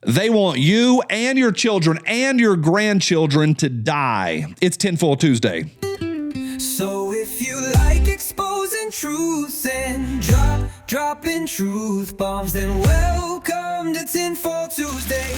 They want you and your children and your grandchildren to die. It's Tinfoil Tuesday. So if you like exposing truth and dropping truth bombs, then welcome to Tinfoil Tuesday.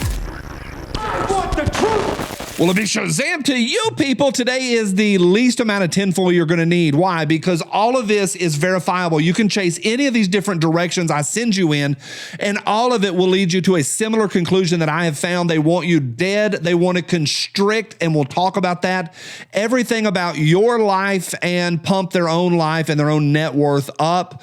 I want the truth. Well, a big Suzanne to you people. Today is the least amount of tinfoil you're going to need. Why? Because all of this is verifiable. You can chase any of these different directions I send you in, and all of it will lead you to a similar conclusion that I have found. They want you dead. They want to constrict, and we'll talk about that. Everything about your life and pump their own life and their own net worth up.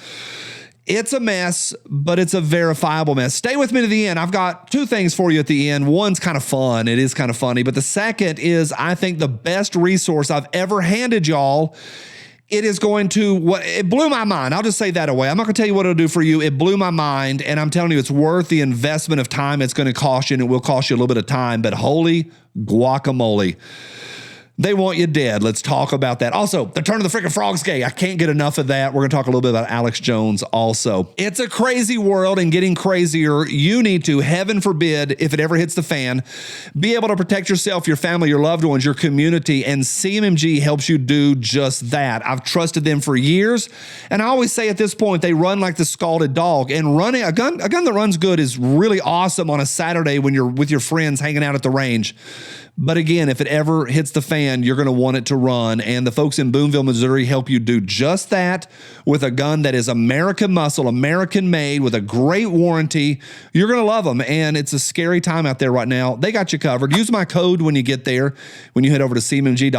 It's a mess, but it's a verifiable mess. Stay with me to the end. I've got two things for you at the end. One's kind of fun. It is kind of funny. But the second is, I think, the best resource I've ever handed y'all. It is going to, it blew my mind. I'll just say that away. I'm not going to tell you what it'll do for you. It blew my mind, and I'm telling you, it's worth the investment of time it's going to cost you, and it will cost you a little bit of time, but holy guacamole. They want you dead. Let's talk about that. Also, the turn of the freaking frog's gay. I can't get enough of that. We're going to talk a little bit about Alex Jones also. It's a crazy world and getting crazier. You need to, heaven forbid, if it ever hits the fan, be able to protect yourself, your family, your loved ones, your community, and CMMG helps you do just that. I've trusted them for years, and I always say at this point, they run like the scalded dog, and running a gun that runs good is really awesome on a Saturday when you're with your friends hanging out at the range. But again, if it ever hits the fan, you're going to want it to run. And the folks in Boonville, Missouri help you do just that with a gun that is American muscle, American made, with a great warranty. You're going to love them. And it's a scary time out there right now. They got you covered. Use my code when you get there, when you head over to cmmg.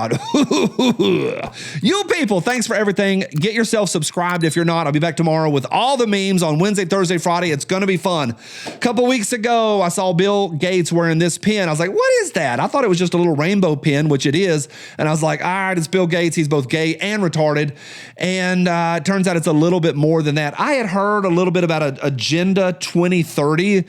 You people, thanks for everything. Get yourself subscribed if you're not. I'll be back tomorrow with all the memes on Wednesday, Thursday, Friday. It's going to be fun. A couple weeks ago, I saw Bill Gates wearing this pin. I was like, what is that? I thought it was just a little rainbow pin, which it is. And I was like, all right, it's Bill Gates. He's both gay and retarded. And it turns out it's a little bit more than that. I had heard a little bit about Agenda 2030.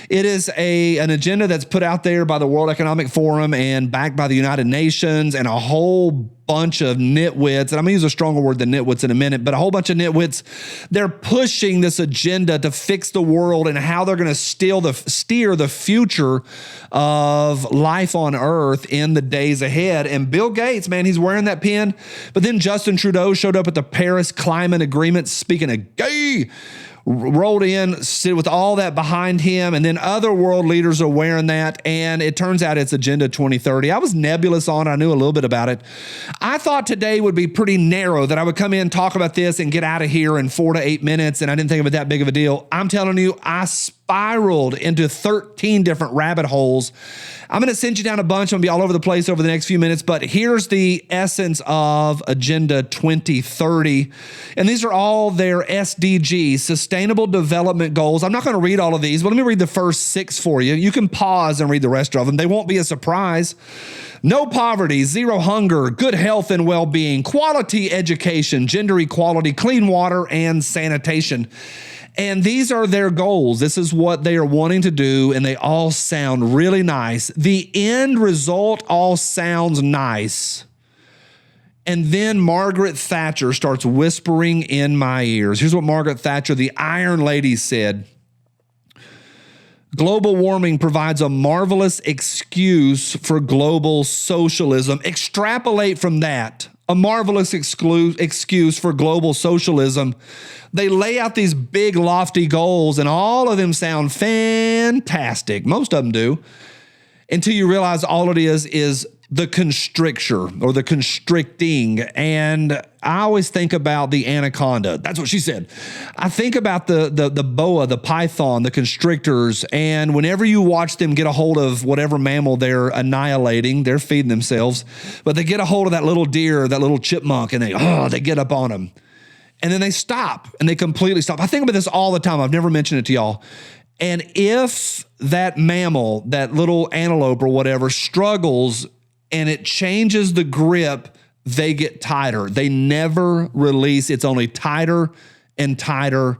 It is an agenda that's put out there by the World Economic Forum and backed by the United Nations and a whole bunch of nitwits, and I'm gonna use a stronger word than nitwits in a minute, but a whole bunch of nitwits. They're pushing this agenda to fix the world and how they're gonna steer the future of life on Earth in the days ahead. And Bill Gates, man, he's wearing that pin. But then Justin Trudeau showed up at the Paris Climate Agreement, speaking of gay, rolled in with all that behind him, and then other world leaders are wearing that, and it turns out it's Agenda 2030. I was nebulous on it. I knew a little bit about it. I thought today would be pretty narrow, that I would come in, talk about this, and get out of here in 4 to 8 minutes, and I didn't think of it that big of a deal. I'm telling you, I spiraled into 13 different rabbit holes. I'm going to send you down a bunch. I'm going to be all over the place over the next few minutes, but here's the essence of Agenda 2030. And these are all their SDGs, Sustainable Development Goals. I'm not going to read all of these, but let me read the first 6 for you. You can pause and read the rest of them. They won't be a surprise. No poverty, zero hunger, good health and well-being, quality education, gender equality, clean water, and sanitation. And these are their goals. This is what they are wanting to do, and they all sound really nice. The end result all sounds nice. And then Margaret Thatcher starts whispering in my ears. Here's what Margaret Thatcher, the Iron Lady, said. Global warming provides a marvelous excuse for global socialism. Extrapolate from that. A marvelous excuse for global socialism. They lay out these big, lofty goals, and all of them sound fantastic. Most of them do. Until you realize all it is the constricture or the constricting. And I always think about the anaconda. That's what she said. I think about the boa, the python, the constrictors. And whenever you watch them get a hold of whatever mammal they're annihilating, they're feeding themselves, but they get a hold of that little deer, that little chipmunk, and they get up on them. And then they stop, and they completely stop. I think about this all the time. I've never mentioned it to y'all. And if that mammal, that little antelope or whatever, struggles and it changes the grip, they get tighter. They never release. It's only tighter and tighter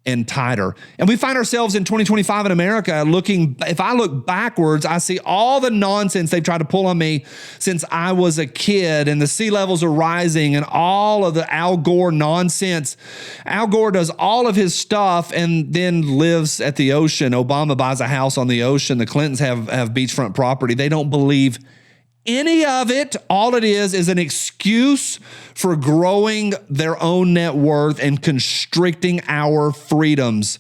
and tighter. And we find ourselves in 2025 in America if I look backwards, I see all the nonsense they've tried to pull on me since I was a kid, and the sea levels are rising and all of the Al Gore nonsense. Al Gore does all of his stuff and then lives at the ocean. Obama buys a house on the ocean. The Clintons have beachfront property. They don't believe any of it. All it is an excuse for growing their own net worth and constricting our freedoms.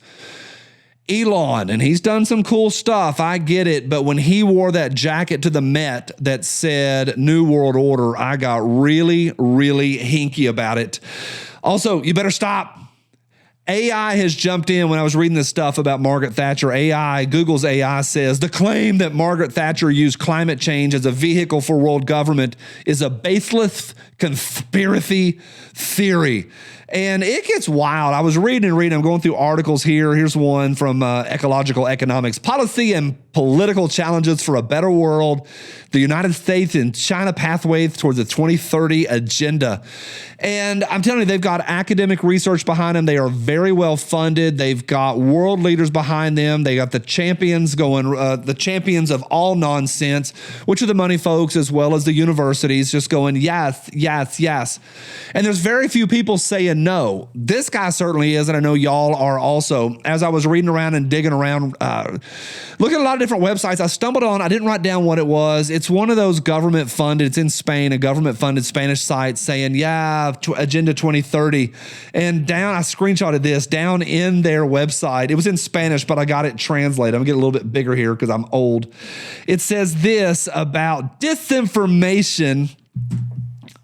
Elon, and he's done some cool stuff, I get it, but when he wore that jacket to the Met that said New World Order, I got really, really hinky about it. Also, you better stop. AI has jumped in when I was reading this stuff about Margaret Thatcher. Google's AI says the claim that Margaret Thatcher used climate change as a vehicle for world government is a baseless conspiracy theory. And it gets wild. I was reading. I'm going through articles here. Here's one from Ecological Economics. Policy and political challenges for a better world. The United States and China pathways towards the 2030 agenda. And I'm telling you, they've got academic research behind them. They are very well funded. They've got world leaders behind them. They got the champions going, the champions of all nonsense, which are the money folks as well as the universities, just going, yes, yes, yes. And there's very few people saying no. This guy certainly is, and I know y'all are also. As I was reading around and digging around, looking at a lot of different websites, I didn't write down what it was. It's one of those government funded, it's in Spain, a government funded Spanish site saying, yeah, Agenda 2030. And I screenshotted this down in their website. It was in Spanish, but I got it translated. I'm gonna get a little bit bigger here because I'm old. It says this about disinformation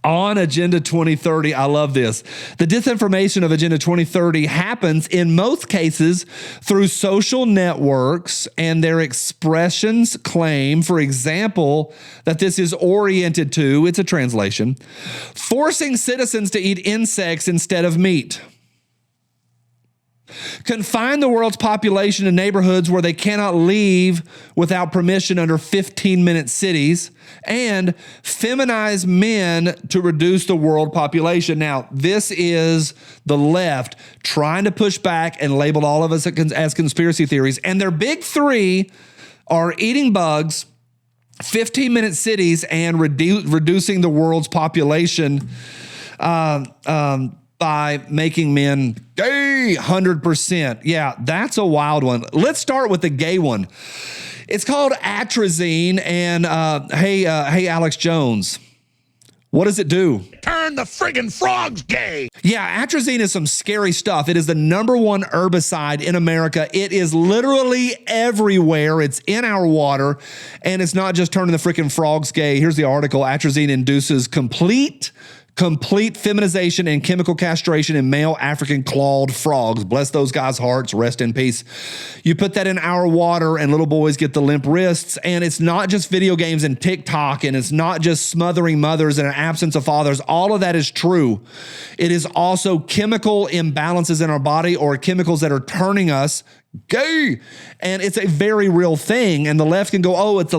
on Agenda 2030. I love this. The disinformation of Agenda 2030 happens in most cases through social networks, and their expressions claim, for example, that this is oriented to, it's a translation, forcing citizens to eat insects instead of meat. Confine the world's population to neighborhoods where they cannot leave without permission under 15-minute cities, and feminize men to reduce the world population. Now, this is the left trying to push back and label all of us as conspiracy theories. And their big three are eating bugs, 15-minute cities, and reducing the world's population by making men gay 100%. Yeah, that's a wild one. Let's start with the gay one. It's called atrazine, and hey, Alex Jones, what does it do? Turn the friggin' frogs gay. Yeah, atrazine is some scary stuff. It is the #1 herbicide in America. It is literally everywhere. It's in our water, and it's not just turning the freaking frogs gay. Here's the article. Atrazine induces complete feminization and chemical castration in male African clawed frogs. Bless those guys' hearts. Rest in peace. You put that in our water and little boys get the limp wrists. And it's not just video games and TikTok, and it's not just smothering mothers and an absence of fathers. All of that is true. It is also chemical imbalances in our body, or chemicals that are turning us gay. And it's a very real thing. And the left can go, oh, it's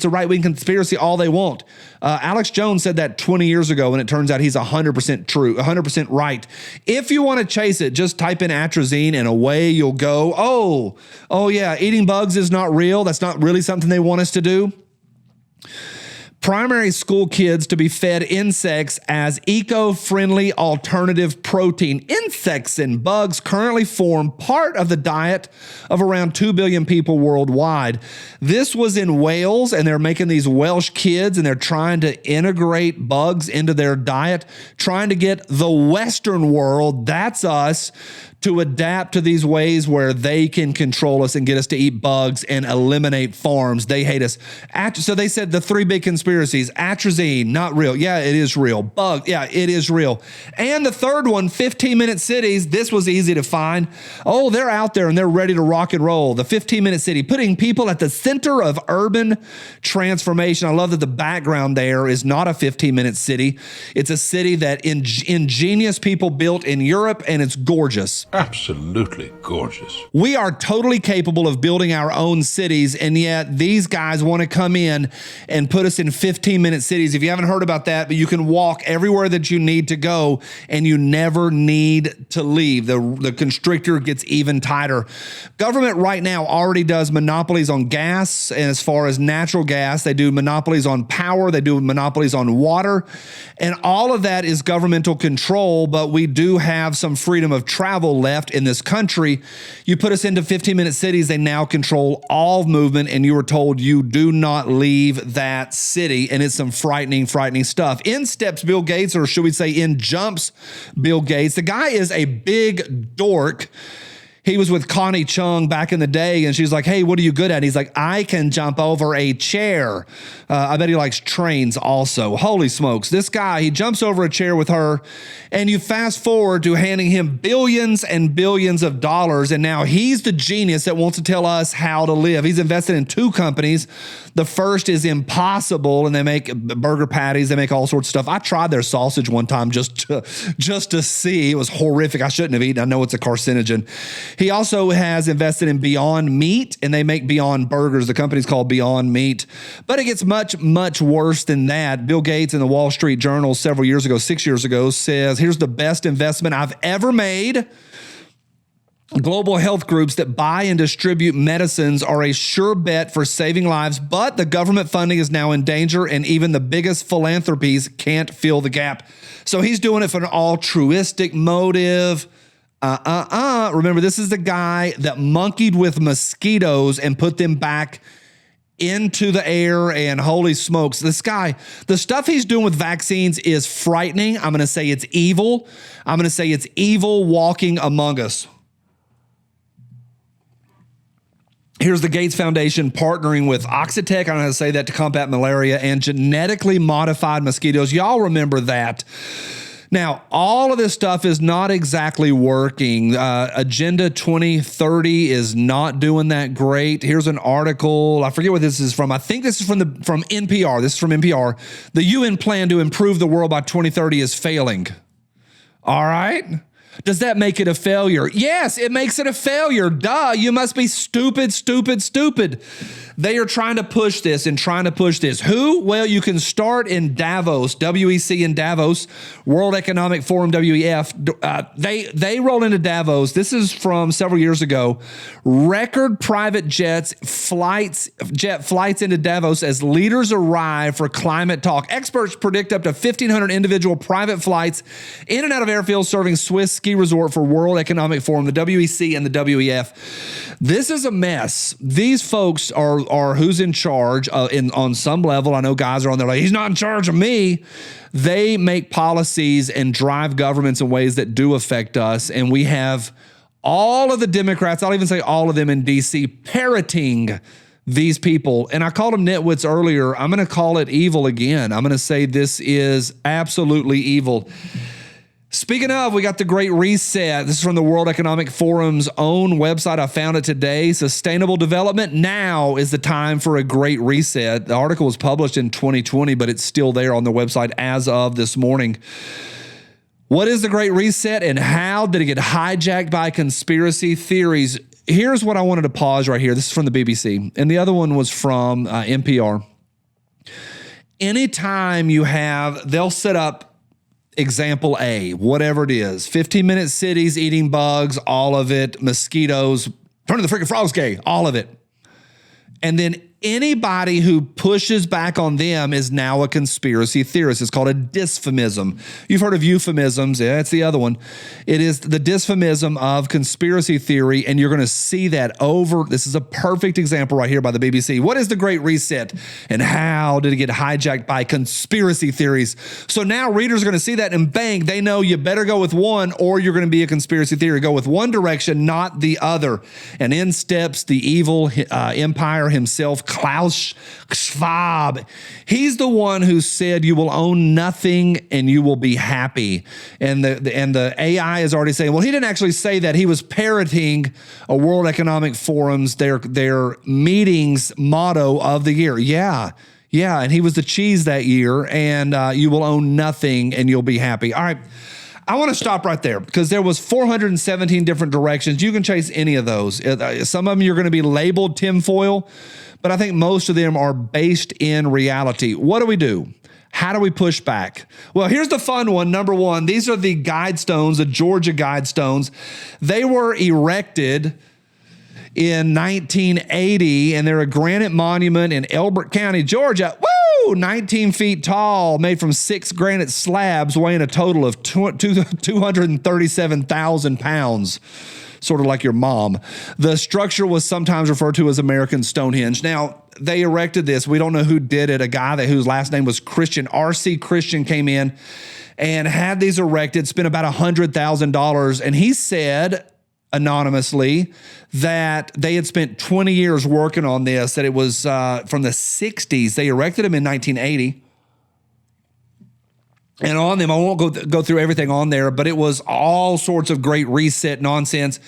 a right-wing conspiracy all they want. Alex Jones said that 20 years ago, and it turns out he's 100% true, 100% right. If you want to chase it, just type in atrazine and away you'll go. Oh yeah, eating bugs is not real. That's not really something they want us to do. Primary school kids to be fed insects as eco-friendly alternative protein. Insects and bugs currently form part of the diet of around 2 billion people worldwide. This was in Wales, and they're making these Welsh kids, and they're trying to integrate bugs into their diet, trying to get the Western world, that's us, to adapt to these ways where they can control us and get us to eat bugs and eliminate farms. They hate us. So they said the three big conspiracies: atrazine, not real. Yeah, it is real. Bug, yeah, it is real. And the third one, 15-minute cities. This was easy to find. Oh, they're out there and they're ready to rock and roll. The 15-minute city, putting people at the center of urban transformation. I love that the background there is not a 15-minute city. It's a city that ingenious people built in Europe, and it's gorgeous. Absolutely gorgeous. We are totally capable of building our own cities, and yet these guys want to come in and put us in 15-minute cities. If you haven't heard about that, but you can walk everywhere that you need to go, and you never need to leave. The constrictor gets even tighter. Government right now already does monopolies on gas, and as far as natural gas, they do monopolies on power, they do monopolies on water, and all of that is governmental control, but we do have some freedom of travel left in this country. You put us into 15-minute cities, they now control all movement, and you were told you do not leave that city, and it's some frightening stuff. In steps Bill Gates, or should we say in jumps Bill Gates. The guy is a big dork. He was with Connie Chung back in the day, and she's like, hey, what are you good at? And he's like, I can jump over a chair. I bet he likes trains also. Holy smokes. This guy, he jumps over a chair with her, and you fast forward to handing him billions and billions of dollars, and now he's the genius that wants to tell us how to live. He's invested in 2 companies. The first is Impossible, and they make burger patties. They make all sorts of stuff. I tried their sausage one time just to see. It was horrific. I shouldn't have eaten. I know it's a carcinogen. He also has invested in Beyond Meat, and they make Beyond Burgers. The company's called Beyond Meat. But it gets much worse than that. Bill Gates in the Wall Street Journal 6 years ago, says, here's the best investment I've ever made. Global health groups that buy and distribute medicines are a sure bet for saving lives, but the government funding is now in danger, and even the biggest philanthropies can't fill the gap. So he's doing it for an altruistic motive. Remember, this is the guy that monkeyed with mosquitoes and put them back into the air, and holy smokes, this guy, the stuff he's doing with vaccines is frightening. I'm going to say it's evil. I'm going to say it's evil walking among us. Here's the Gates Foundation partnering with Oxitec, I don't know how to say that, to combat malaria and genetically modified mosquitoes. Y'all remember that. Now, all of this stuff is not exactly working. Agenda 2030 is not doing that great. Here's an article. I forget what this is from. I think this is from NPR. This is from NPR. The UN plan to improve the world by 2030 is failing. All right. Does that make it a failure? Yes, it makes it a failure. Duh, you must be stupid. They are trying to push this. Who? Well, you can start in Davos, WEC in Davos, World Economic Forum, WEF. They roll into Davos. This is from several years ago. Record private jet flights into Davos as leaders arrive for climate talk. Experts predict up to 1,500 individual private flights in and out of airfields serving Swiss ski resort for World Economic Forum, the WEC and the WEF. This is a mess. These folks are who's in charge on some level. I know guys are on there like, he's not in charge of me. They make policies and drive governments in ways that do affect us. And we have all of the Democrats, I'll even say all of them in DC, parroting these people. And I called them nitwits earlier. I'm going to call it evil again. I'm going to say this is absolutely evil. Speaking of, we got the Great Reset. This is from the World Economic Forum's own website. I found it today. Sustainable development. Now is the time for a great reset. The article was published in 2020, but it's still there on the website as of this morning. What is the Great Reset, and how did it get hijacked by conspiracy theories? Here's what I wanted to pause right here. This is from the BBC, and the other one was from NPR. Anytime you have, they'll set up example A, whatever it is, 15-minute cities, eating bugs, all of it, mosquitoes, turning the freaking frogs gay, all of it. And then anybody who pushes back on them is now a conspiracy theorist. It's called a dysphemism. You've heard of euphemisms. Yeah, it's the other one. It is the dysphemism of conspiracy theory, and you're going to see that over. This is a perfect example right here by the BBC. What is the Great Reset, and how did it get hijacked by conspiracy theories? So now readers are going to see that, and bang, they know you better go with one, or you're going to be a conspiracy theory. Go with one direction, not the other. And in steps the evil empire himself, Klaus Schwab. He's the one who said you will own nothing and you will be happy. And the AI is already saying, well, he didn't actually say that. He was parroting a World Economic Forum's, their meetings motto of the year. Yeah, and he was the cheese that year, and you will own nothing and you'll be happy. All right. I want to stop right there because there was 417 different directions. You can chase any of those. Some of them you're going to be labeled tinfoil, but I think most of them are based in reality. What do we do? How do we push back? Well, here's the fun one. Number one, these are the Guidestones, the Georgia Guidestones. They were erected in 1980, and they're a granite monument in Elbert County, Georgia. Woo! 19 feet tall, made from 6 granite slabs weighing a total of 237,000 pounds. Sort of like your mom. The structure was sometimes referred to as American Stonehenge. Now, they erected this. We don't know who did it. A guy whose last name was Christian, R.C. Christian, came in and had these erected, spent about $100,000. And he said anonymously that they had spent 20 years working on this, that it was from the 60s. They erected them in 1980. And on them, I won't go through everything on there, but it was all sorts of great reset nonsense.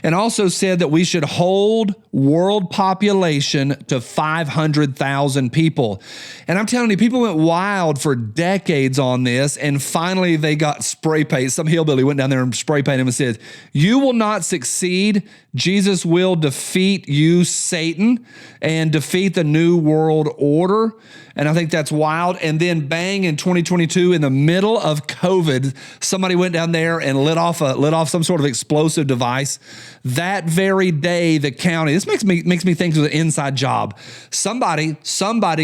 And also said that we should hold world population to 500,000 people. And I'm telling you, people went wild for decades on this. And finally, they got spray paint. Some hillbilly went down there and spray painted him and said, "You will not succeed. Jesus will defeat you, Satan, and defeat the new world order." And I think that's wild. And then bang, in 2022, in the middle of COVID, somebody went down there and lit off some sort of explosive device. That very day, the county, this makes me think of an inside job. Somebody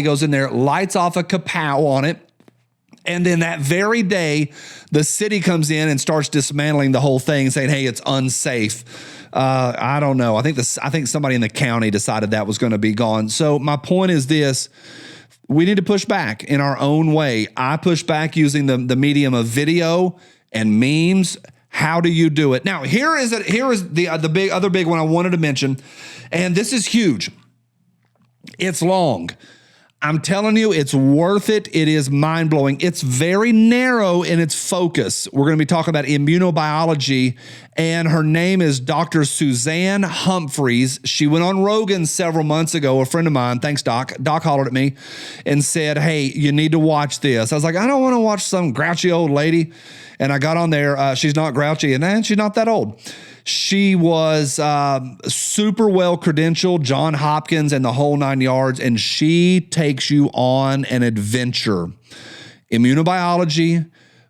goes in there, lights off a kapow on it. And then that very day, the city comes in and starts dismantling the whole thing, saying, "Hey, it's unsafe." I don't know. I think somebody in the county decided that was going to be gone. So my point is this. We need to push back in our own way. I push back using the medium of video and memes. How do you do it? Now, here is the other big one I wanted to mention, and this is huge. It's long. I'm telling you, it's worth it. It is mind-blowing. It's very narrow in its focus. We're going to be talking about immunobiology, and her name is Dr. Suzanne Humphries. She went on Rogan several months ago, a friend of mine. Thanks, Doc. Doc hollered at me and said, "Hey, you need to watch this." I was like, "I don't want to watch some grouchy old lady." And I got on there. She's not grouchy, and she's not that old. She was super well credentialed, John Hopkins and the whole 9 yards, and she takes you on an adventure. Immunobiology,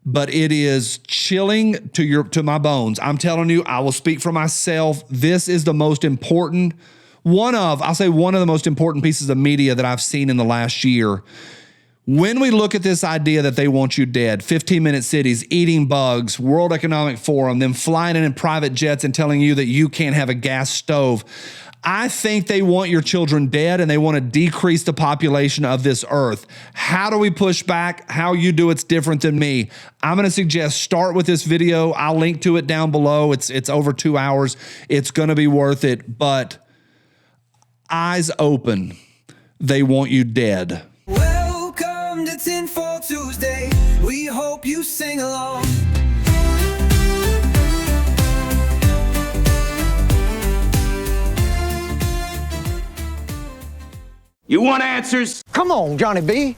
but it is chilling to my bones. I'm telling you, I will speak for myself. This is the most important, one of the most important pieces of media that I've seen in the last year. When we look at this idea that they want you dead, 15-minute cities, eating bugs, World Economic Forum, them flying in private jets and telling you that you can't have a gas stove, I think they want your children dead and they want to decrease the population of this earth. How do we push back? How you do it's different than me. I'm going to suggest start with this video. I'll link to it down below. It's over 2 hours. It's going to be worth it, but eyes open. They want you dead. Welcome to Tinfoil Tuesday. We hope you sing along. You want answers? Come on, Johnny B.